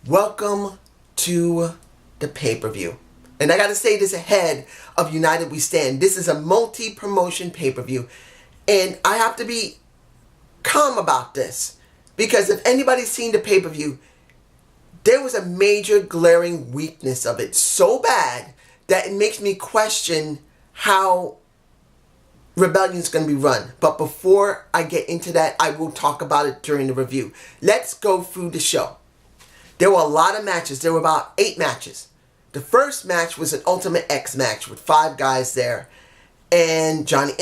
Welcome to the pay-per-view. And I gotta say this ahead of United We Stand. This is a multi-promotion pay-per-view. And I have to be calm about this. Because if anybody's seen the pay-per-view, there was a major glaring weakness of it. So bad that it makes me question how Rebellion's going to be run. But before I get into that, I will talk about it during the review. Let's go through the show. There were a lot of matches. There were about 8 matches. The first match was an Ultimate X match with 5 guys there. And Johnny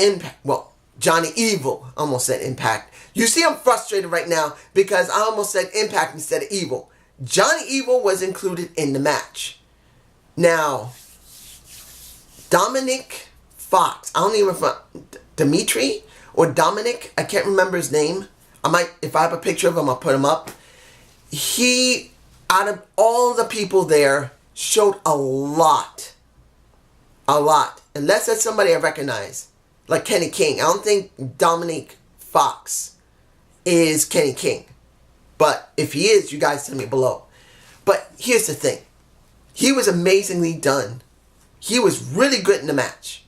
Evil, almost said Impact. You see I'm frustrated right now because I almost said Impact instead of Evil. Johnny Evil was included in the match. Now, Dominic Fox, I don't even know Dimitri or Dominic, I can't remember his name. If I have a picture of him, I'll put him up. He, out of all the people there, showed a lot. Unless that's somebody I recognize, like Kenny King. I don't think Dominic Fox is Kenny King. But if he is, you guys tell me below. But here's the thing. He was amazingly done. He was really good in the match.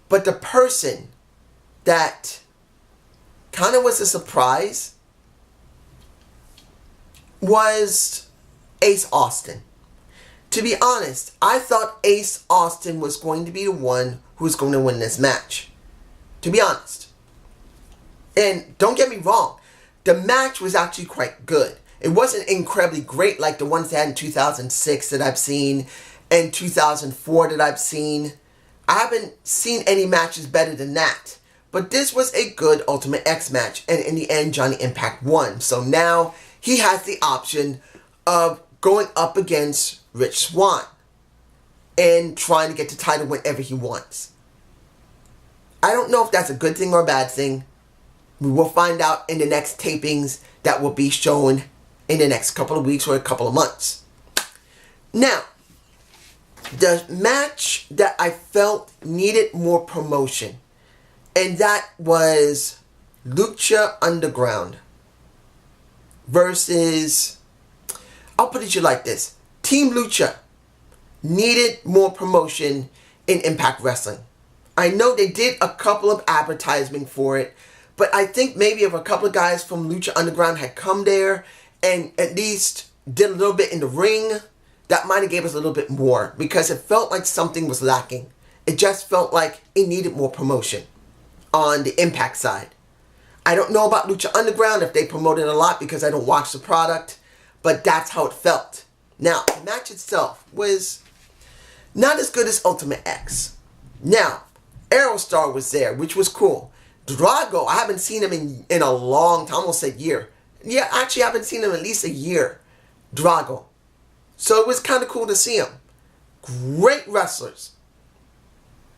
But the person that kind of was a surprise was Ace Austin. To be honest, I thought Ace Austin was going to be the one who was going to win this match. To be honest. And don't get me wrong. The match was actually quite good. It wasn't incredibly great like the ones they had in 2006 that I've seen and 2004 that I've seen. I haven't seen any matches better than that. But this was a good Ultimate X match. And in the end, Johnny Impact won. So now he has the option of going up against Rich Swan and trying to get the title whenever he wants. I don't know if that's a good thing or a bad thing. We will find out in the next tapings that will be shown in the next couple of weeks or a couple of months. Now, the match that I felt needed more promotion, and that was Lucha Underground versus, I'll put it to you like this. Team Lucha needed more promotion in Impact Wrestling. I know they did a couple of advertisements for it, but I think maybe if a couple of guys from Lucha Underground had come there and at least did a little bit in the ring, that might have gave us a little bit more because it felt like something was lacking. It just felt like it needed more promotion on the Impact side. I don't know about Lucha Underground if they promoted a lot because I don't watch the product, but that's how it felt. Now, the match itself was not as good as Ultimate X. Now, Aerostar was there, which was cool. Drago, I haven't seen him in a long time, almost a year. Yeah, actually I haven't seen him at least a year. Drago. So it was kind of cool to see him. Great wrestlers.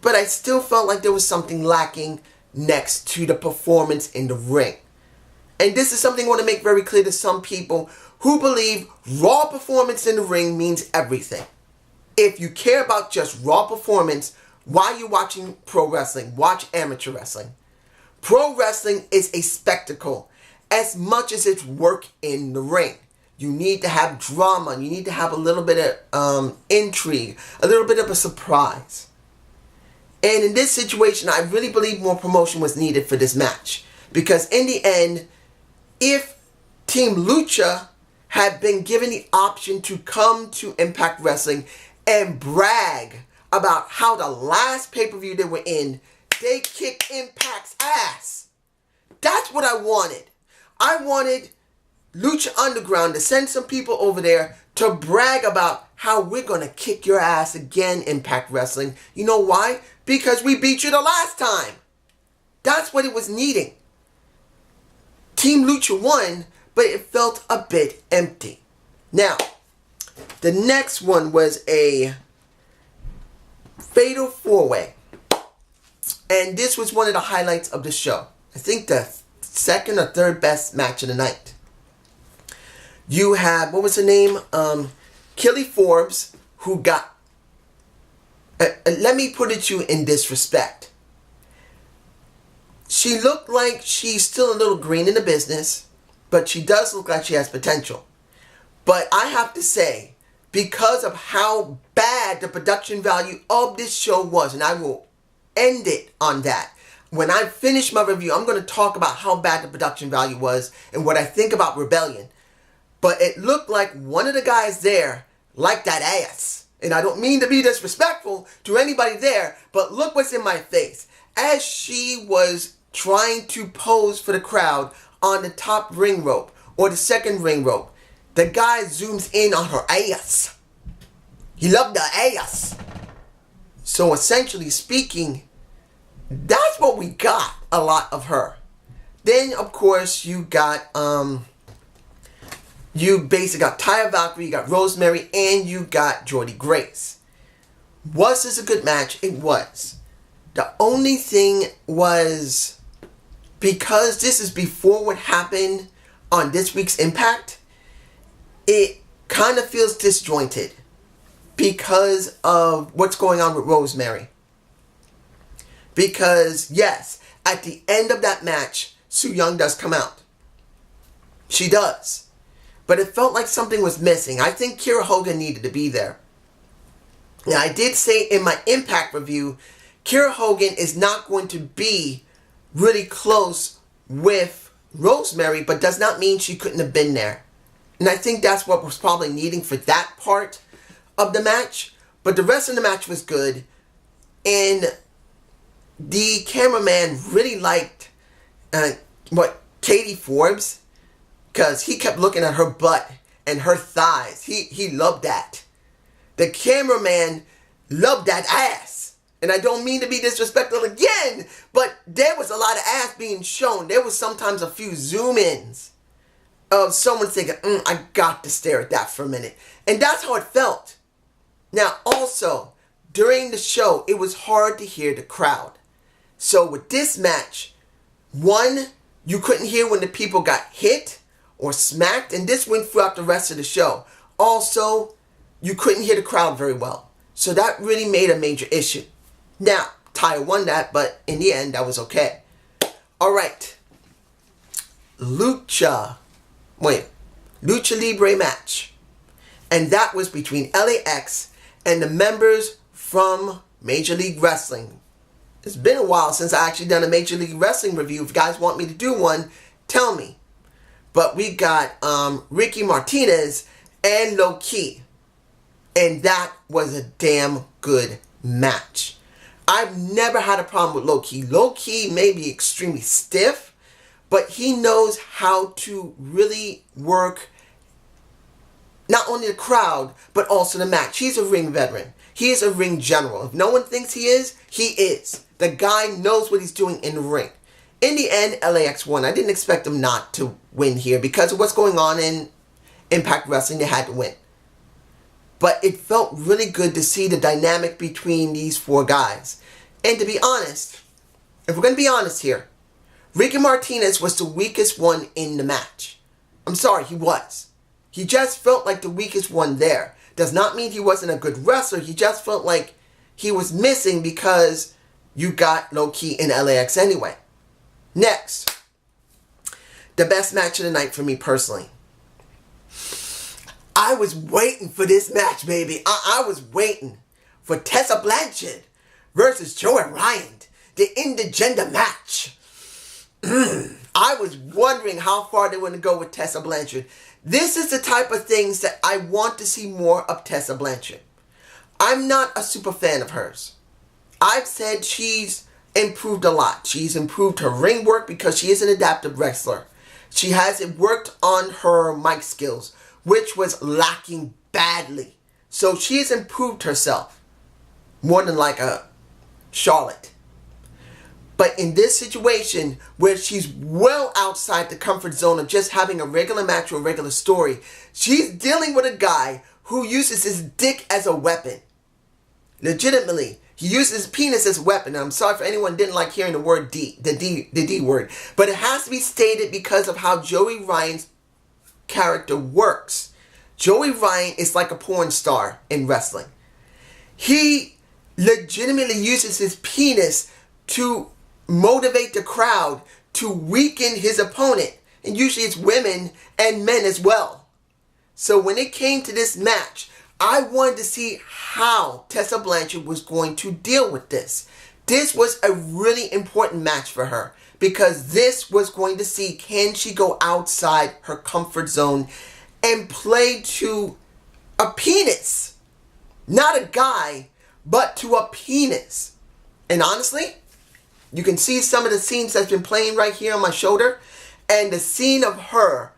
But I still felt like there was something lacking next to the performance in the ring. And this is something I want to make very clear to some people who believe raw performance in the ring means everything. If you care about just raw performance, why are you watching pro wrestling? Watch amateur wrestling. Pro wrestling is a spectacle as much as it's work in the ring. You need to have drama. You need to have a little bit of intrigue, a little bit of a surprise. And in this situation, I really believe more promotion was needed for this match. Because in the end, if Team Lucha had been given the option to come to Impact Wrestling and brag about how the last pay-per-view they were in, they kicked Impact's ass. That's what I wanted. I wanted Lucha Underground to send some people over there to brag about how we're going to kick your ass again, Impact Wrestling. You know why? Because we beat you the last time. That's what it was needing. Team Lucha won, but it felt a bit empty. Now, the next one was a Fatal 4-Way. And this was one of the highlights of the show. I think the second or third best match of the night. You had, what was her name? Kelly Forbes, who got... let me put it to you in this respect. She looked like she's still a little green in the business, but she does look like she has potential. But I have to say, because of how bad the production value of this show was, and I will end it on that. When I finish my review, I'm going to talk about how bad the production value was and what I think about Rebellion. But it looked like one of the guys there liked that ass. And I don't mean to be disrespectful to anybody there, but look what's in my face. As she was trying to pose for the crowd on the top ring rope or the second ring rope, the guy zooms in on her ass. He loved the ass. So essentially speaking, that's what we got, a lot of her. Then, of course, you got, you basically got Taya Valkyrie, you got Rosemary, and you got Jordynne Grace. Was this a good match? It was. The only thing was, because this is before what happened on this week's Impact, it kind of feels disjointed because of what's going on with Rosemary. Because, yes, at the end of that match, Su Yung does come out. She does. But it felt like something was missing. I think Kiera Hogan needed to be there. Now, I did say in my Impact review, Kiera Hogan is not going to be really close with Rosemary, but does not mean she couldn't have been there. And I think that's what was probably needing for that part of the match. But the rest of the match was good. And the cameraman really liked Katie Forbes, because he kept looking at her butt and her thighs. He loved that. The cameraman loved that ass. And I don't mean to be disrespectful again, but there was a lot of ass being shown. There was sometimes a few zoom-ins of someone thinking, I got to stare at that for a minute. And that's how it felt. Now, also, during the show, it was hard to hear the crowd. So with this match, one, you couldn't hear when the people got hit or smacked, and this went throughout the rest of the show. Also, you couldn't hear the crowd very well. So that really made a major issue. Now, Taya won that, but in the end, that was okay. Alright. Lucha Libre match. And that was between LAX and the members from Major League Wrestling. It's been a while since I actually done a Major League Wrestling review. If you guys want me to do one, tell me. But we got Ricky Martinez and Low Ki. And that was a damn good match. I've never had a problem with Low Ki. Low Ki may be extremely stiff, but he knows how to really work not only the crowd, but also the match. He's a ring veteran. He is a ring general. If no one thinks he is, he is. The guy knows what he's doing in the ring. In the end, LAX won. I didn't expect him not to win here because of what's going on in Impact Wrestling. They had to win. But it felt really good to see the dynamic between these four guys. And to be honest, if we're going to be honest here, Ricky Martinez was the weakest one in the match. I'm sorry, he was. He just felt like the weakest one there. Does not mean he wasn't a good wrestler. He just felt like he was missing because you got Low Ki in LAX anyway. Next, the best match of the night for me personally. I was waiting for this match, baby. I was waiting for Tessa Blanchard versus Joey Ryan, the intergender match. I was wondering how far they were going to go with Tessa Blanchard. This is the type of things that I want to see more of Tessa Blanchard. I'm not a super fan of hers. I've said she's improved a lot. She's improved her ring work because she is an adaptive wrestler. She hasn't worked on her mic skills, which was lacking badly. So she has improved herself more than like a Charlotte. But in this situation where she's well outside the comfort zone of just having a regular match or a regular story, she's dealing with a guy who uses his dick as a weapon. Legitimately, he uses his penis as a weapon. And I'm sorry for anyone who didn't like hearing the word D, the D word. But it has to be stated because of how Joey Ryan's character works. Joey Ryan is like a porn star in wrestling. He legitimately uses his penis to motivate the crowd to weaken his opponent. And usually it's women and men as well. So when it came to this match, I wanted to see how Tessa Blanchard was going to deal with this. This was a really important match for her because this was going to see, can she go outside her comfort zone and play to a penis? Not a guy, but to a penis. And honestly, you can see some of the scenes that's been playing right here on my shoulder, and the scene of her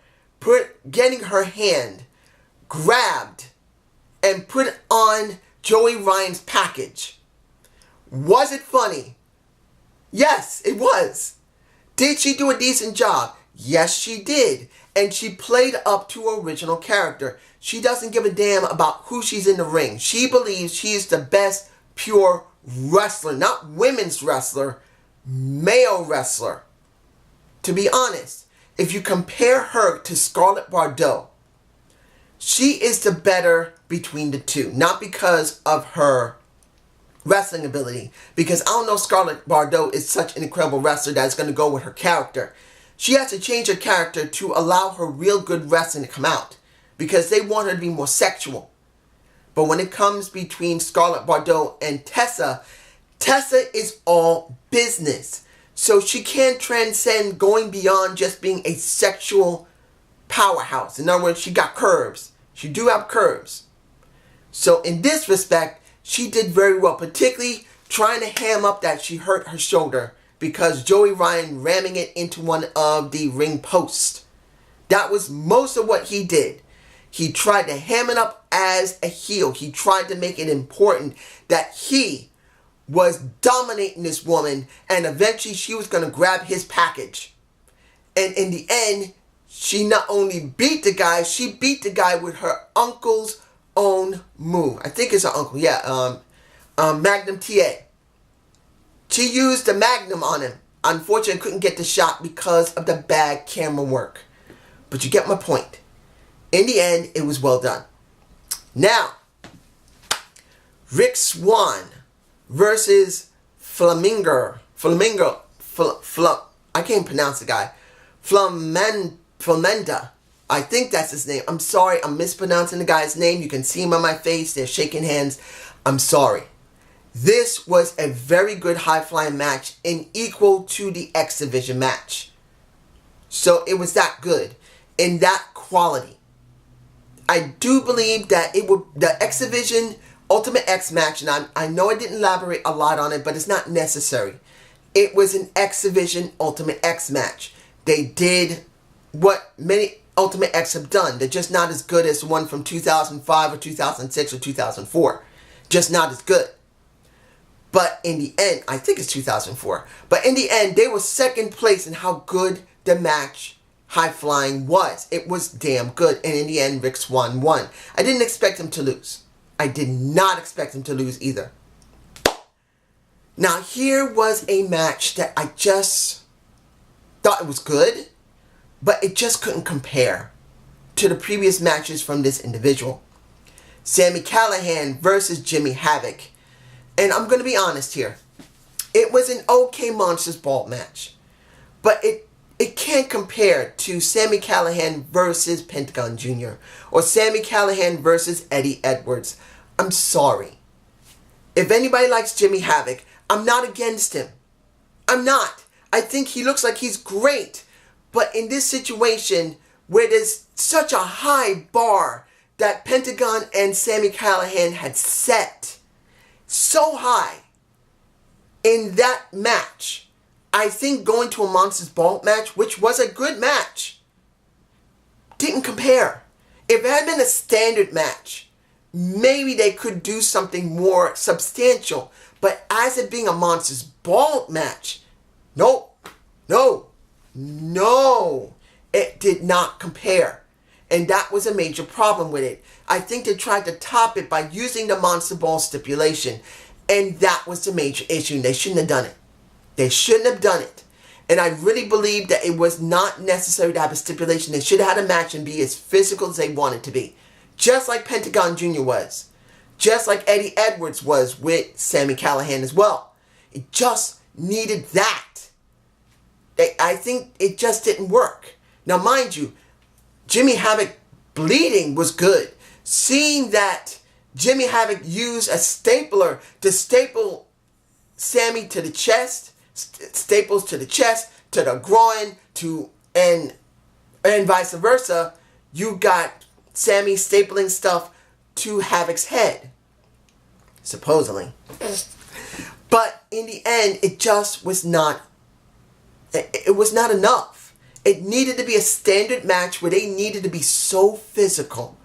getting her hand grabbed and put on Joey Ryan's package. Was it funny? Yes, it was. Did she do a decent job? Yes, she did. And she played up to her original character. She doesn't give a damn about who she's in the ring. She believes she is the best pure wrestler, not women's wrestler, male wrestler. To be honest, if you compare her to Scarlett Bordeaux, she is the better between the two. Not because of her wrestling ability, because I don't know Scarlett Bordeaux is such an incredible wrestler that's going to go with her character. She has to change her character to allow her real good wrestling to come out, because they want her to be more sexual. But when it comes between Scarlett Bordeaux and Tessa, Tessa is all business. So she can't transcend going beyond just being a sexual powerhouse. In other words, she got curves. She do have curves. So in this respect, she did very well, particularly trying to ham up that she hurt her shoulder because Joey Ryan ramming it into one of the ring posts. That was most of what he did. He tried to ham it up as a heel. He tried to make it important that he was dominating this woman, and eventually she was going to grab his package. And in the end, she not only beat the guy, she beat the guy with her uncle's own move. I think it's her uncle, yeah. Magnum TA. She used the Magnum on him. Unfortunately, couldn't get the shot because of the bad camera work. But you get my point. In the end, it was well done. Now, Swan versus Flamingo. I can't pronounce the guy. Flamenda. I think that's his name. I'm sorry, I'm mispronouncing the guy's name. You can see him on my face. They're shaking hands. I'm sorry. This was a very good high-flying match and equal to the X Division match. So it was that good in that quality. I do believe that the X Division Ultimate X match, and I know I didn't elaborate a lot on it, but it's not necessary. It was an X Division Ultimate X match. They did what many Ultimate X have done. They're just not as good as the one from 2005 or 2006 or 2004. Just not as good. But in the end, I think it's 2004. But in the end, they were second place in how good the match high flying was. It was damn good. And in the end, Swan won. I didn't expect him to lose. I did not expect him to lose either. Now here was a match that I just thought it was good, but it just couldn't compare to the previous matches from this individual. Sami Callihan versus Jimmy Havoc. And I'm going to be honest here. It was an okay Monsters Ball match. But it can't compare to Sami Callihan versus Pentagon Jr. or Sami Callihan versus Eddie Edwards. I'm sorry. If anybody likes Jimmy Havoc, I'm not against him. I'm not. I think he looks like he's great. But in this situation where there's such a high bar that Pentagon and Sami Callihan had set so high in that match, I think going to a Monsters Ball match, which was a good match, didn't compare. If it had been a standard match, maybe they could do something more substantial. But as it being a Monsters Ball match, no, it did not compare. And that was a major problem with it. I think they tried to top it by using the Monster Ball stipulation. And that was the major issue. They shouldn't have done it. They shouldn't have done it. And I really believe that it was not necessary to have a stipulation. They should have had a match and be as physical as they wanted to be. Just like Pentagon Jr. was. Just like Eddie Edwards was with Sami Callihan as well. It just needed that. I think it just didn't work. Now mind you, Jimmy Havoc bleeding was good. Seeing that Jimmy Havoc used a stapler to staple Sammy to the chest, staples to the chest, to the groin, and vice versa, you got Sammy stapling stuff to Havoc's head, supposedly. But in the end, it just was not, it was not enough. It needed to be a standard match where they needed to be so physical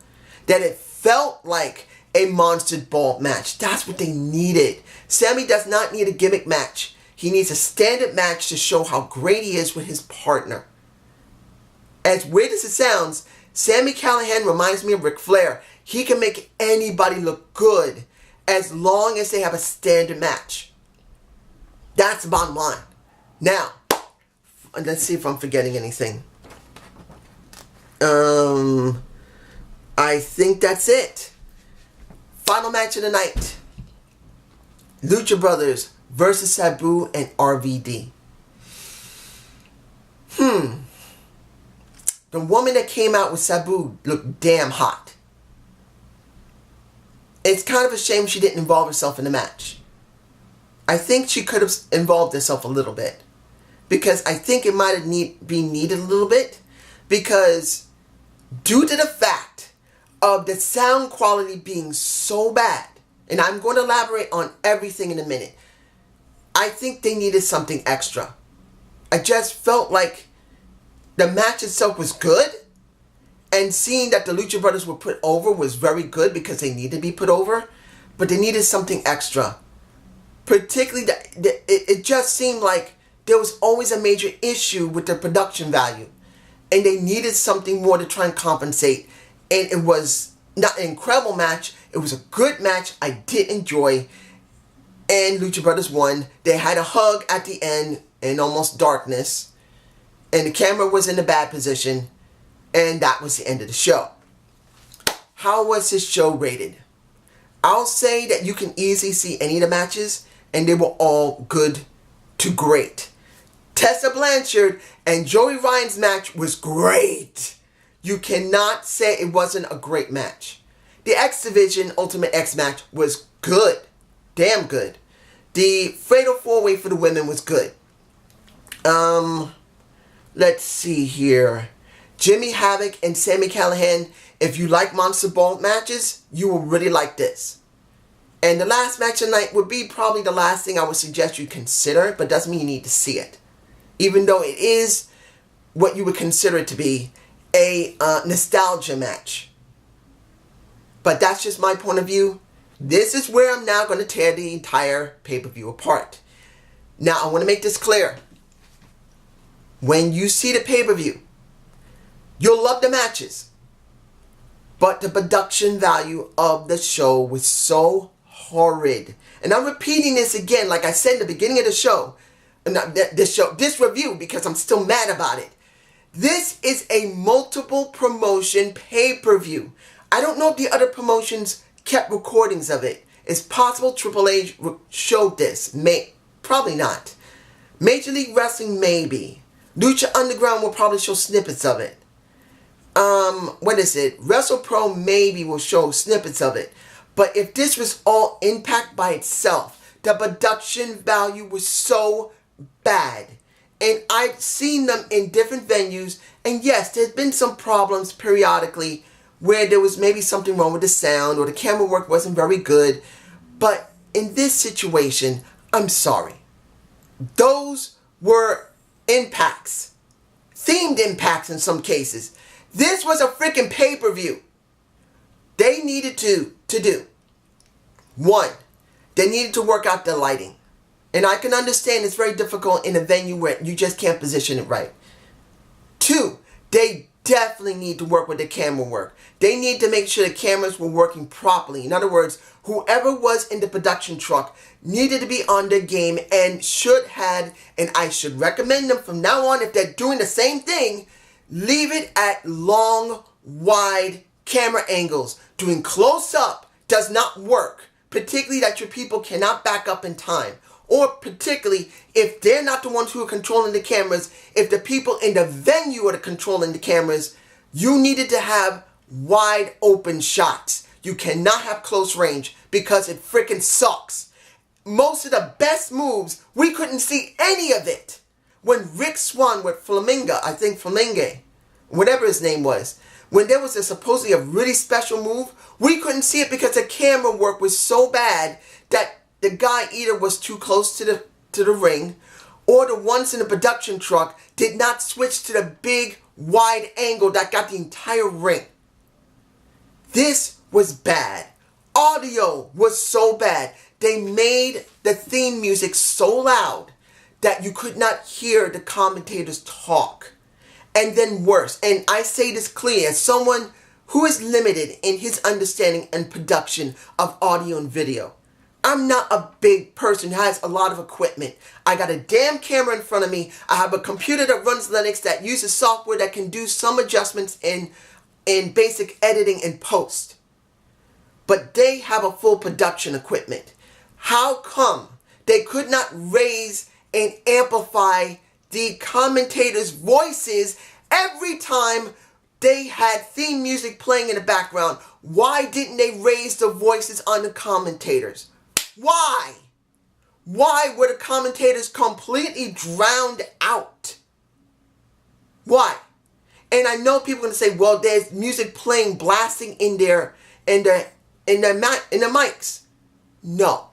that it felt like a Monster Ball match. That's what they needed. Sammy does not need a gimmick match. He needs a standard match to show how great he is with his partner. As weird as it sounds, Sami Callihan reminds me of Ric Flair. He can make anybody look good as long as they have a standard match. That's the bottom line. Now, let's see if I'm forgetting anything. I think that's it. Final match of the night. Lucha Brothers versus Sabu and RVD. The woman that came out with Sabu looked damn hot. It's kind of a shame she didn't involve herself in the match. I think she could have involved herself a little bit. Because I think it might have been needed a little bit. Because due to the fact of the sound quality being so bad, and I'm going to elaborate on everything in a minute, I think they needed something extra. I just felt like the match itself was good, and seeing that the Lucha Brothers were put over was very good because they needed to be put over, but they needed something extra. Particularly, it just seemed like there was always a major issue with the production value, and they needed something more to try and compensate. And it was not an incredible match. It was a good match. I did enjoy. And Lucha Brothers won. They had a hug at the end in almost darkness. And the camera was in a bad position. And that was the end of the show. How was this show rated? I'll say that you can easily see any of the matches. And they were all good to great. Tessa Blanchard and Joey Ryan's match was great. You cannot say it wasn't a great match. The X Division Ultimate X match was good. Damn good. The Fatal 4-Way for the women was good. Let's see here. Jimmy Havoc and Sami Callihan. If you like Monster Ball matches, you will really like this. And the last match of the night would be probably the last thing I would suggest you consider, but doesn't mean you need to see it. Even though it is what you would consider it to be, a nostalgia match. But that's just my point of view. This is where I'm now going to tear the entire pay-per-view apart. Now, I want to make this clear. When you see the pay-per-view, you'll love the matches. But the production value of the show was so horrid. And I'm repeating this again, like I said in the beginning of the show. This review, because I'm still mad about it. This is a multiple promotion pay-per-view. I don't know if the other promotions kept recordings of it. It's possible Triple H showed this. Probably not. Major League Wrestling, maybe. Lucha Underground will probably show snippets of it. What is it? WrestlePro maybe will show snippets of it. But if this was all Impact by itself, the production value was so bad. And I've seen them in different venues. And yes, there's been some problems periodically where there was maybe something wrong with the sound or the camera work wasn't very good. But in this situation, I'm sorry. Those were impacts. Themed impacts in some cases. This was a freaking pay-per-view. They needed to do. One, they needed to work out the lighting. And I can understand it's very difficult in a venue where you just can't position it right. Two, they definitely need to work with the camera work. They need to make sure the cameras were working properly. In other words, whoever was in the production truck needed to be on their game and should have, and I should recommend them from now on, if they're doing the same thing, leave it at long, wide camera angles. Doing close-up does not work, particularly that your people cannot back up in time. Or particularly if they're not the ones who are controlling the cameras, if the people in the venue are controlling the cameras, you needed to have wide open shots. You cannot have close range because it freaking sucks. Most of the best moves, we couldn't see any of it. When Rick Swan with Flamingo, I think Flamingo, whatever his name was, when there was supposedly a really special move, we couldn't see it because the camera work was so bad that the guy either was too close to the ring, or the ones in the production truck did not switch to the big wide angle that got the entire ring. This was bad. Audio was so bad. They made the theme music so loud that you could not hear the commentators talk. And then worse, and I say this clear as someone who is limited in his understanding and production of audio and video. I'm not a big person who has a lot of equipment. I got a damn camera in front of me. I have a computer that runs Linux that uses software that can do some adjustments in basic editing and post. But they have a full production equipment. How come they could not raise and amplify the commentators' voices every time they had theme music playing in the background? Why didn't they raise the voices on the commentators? Why? Why were the commentators completely drowned out? Why? And I know people are going to say, well, there's music playing, blasting in the mics. No.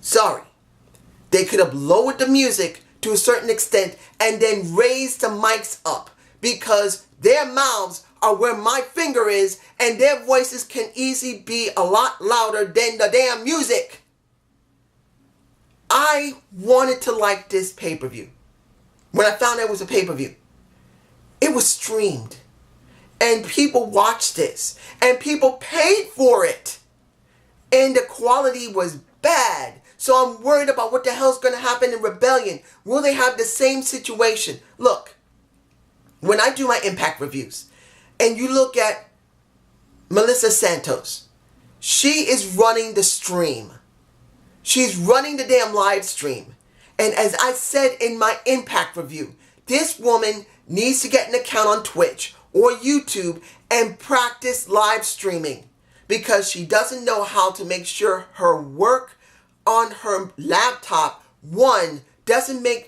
Sorry. They could have lowered the music to a certain extent and then raised the mics up, because their mouths are where my finger is and their voices can easily be a lot louder than the damn music. I wanted to like this pay-per-view. When I found out it was a pay-per-view, it was streamed and people watched this and people paid for it, and the quality was bad. So I'm worried about what the hell's going to happen in Rebellion. Will they have the same situation? Look, when I do my Impact reviews, and you look at Melissa Santos, she is running the stream. She's running the damn live stream. And as I said in my Impact review, this woman needs to get an account on Twitch or YouTube and practice live streaming, because she doesn't know how to make sure her work on her laptop,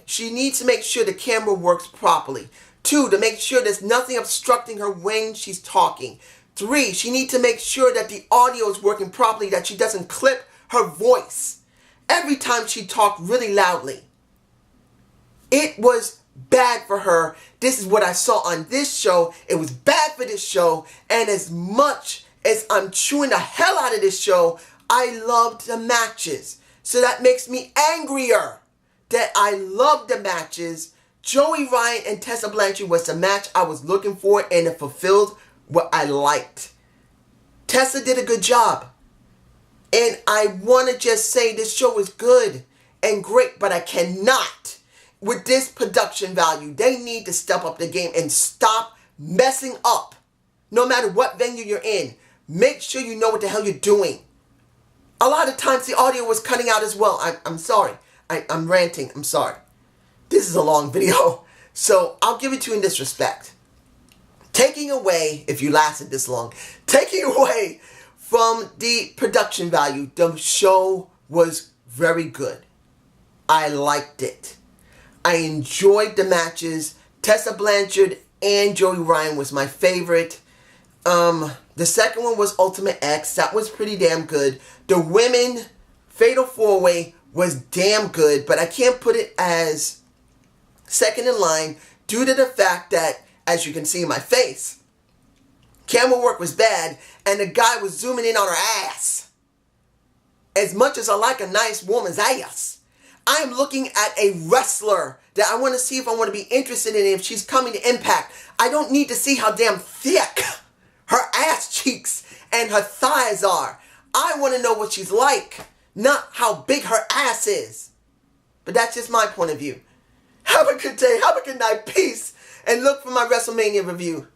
she needs to make sure the camera works properly. 2, to make sure there's nothing obstructing her when she's talking. 3, she needs to make sure that the audio is working properly, that she doesn't clip her voice every time she talked really loudly. It was bad for her. This is what I saw on this show. It was bad for this show. And as much as I'm chewing the hell out of this show, I loved the matches. So that makes me angrier that I loved the matches. Joey Ryan and Tessa Blanchard was the match I was looking for, and it fulfilled what I liked. Tessa did a good job. And I want to just say this show is good and great, but I cannot. With this production value, they need to step up the game and stop messing up. No matter what venue you're in, make sure you know what the hell you're doing. A lot of times the audio was cutting out as well. I'm sorry. I'm ranting. I'm sorry. This is a long video, so I'll give it to you in this respect. Taking away, if you lasted this long, taking away from the production value, the show was very good. I liked it. I enjoyed the matches. Tessa Blanchard and Joey Ryan was my favorite. The second one was Ultimate X. That was pretty damn good. The women Fatal 4-Way was damn good, but I can't put it as second in line due to the fact that, as you can see in my face, camera work was bad and the guy was zooming in on her ass. As much as I like a nice woman's ass, I am looking at a wrestler that I want to see if I want to be interested in, if she's coming to Impact. I don't need to see how damn thick her ass cheeks and her thighs are. I want to know what she's like, not how big her ass is. But that's just my point of view. Have a good day, have a good night, peace, and look for my WrestleMania review.